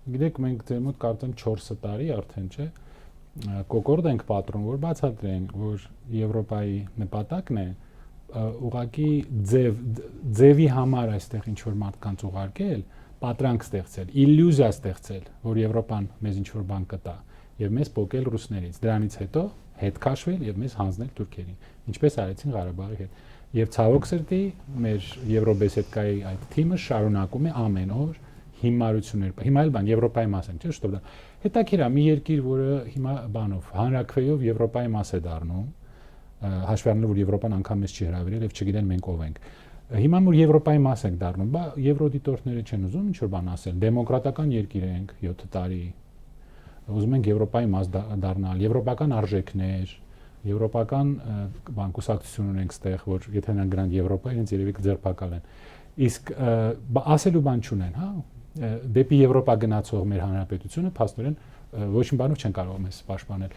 Գիտեք, մենք ձեր մոտ կարծեմ 4 տարի արդեն չէ, կոկորդ ենք պատրում, որ բացատրենք, որ Եվրոպայի նպատակն է ուղղակի ձևի համար այստեղ ինչ որ մարդկանց ուղարկել, պատրանք ստեղծել, իլյուզիա ստեղծել, որ Եվրոպան մեզ ինչ որ բան կտա եւ մեզ փոկել ռուսներից։ Դրանից հետո հետ քաշվել եւ մեզ հանձնել թուրքերին, ինչպես արեցին Ղարաբաղի հետ։ Եվ ցավոք սրտի մեր Եվրոբեսեդկայի այդ թիմը շարունակում է ամեն օր հիմարություններ։ Հիմա էլ բան Եվրոպայի մաս են, չէ՞, շտոտ։ Հետաքրքիր է մի երկիր, որը հիմա բանով հանրակրվեով Եվրոպայի մաս է դառնում, հաշվի առնելով որ Եվրոպան անգամ մեզ չի հրավիրել եւ չգիտեն մենք ով ենք։ Հիմա որ Եվրոպայի մաս ենք դառնում, բա եվրոդիտորդները չեն ուզում ինչ որ բան ասել։ Դեմոկրատական երկիր ենք 7 տարի։ Ուզում ենք Եվրոպայի մաս դառնալ, եվրոպական արժեքներ, եվրոպական բան կուսակցություն ունենք ստեղ, որ եթե նրանք գնան Եվրոպա, իրենց երևի կձերբակալեն։ Իսկ ասելու բան չունեն, հա։ Դեպի Եվրոպա գնացող մեր հանրապետությունը փաստորեն ոչ մի բանով չեն կարող մեզ պաշտպանել։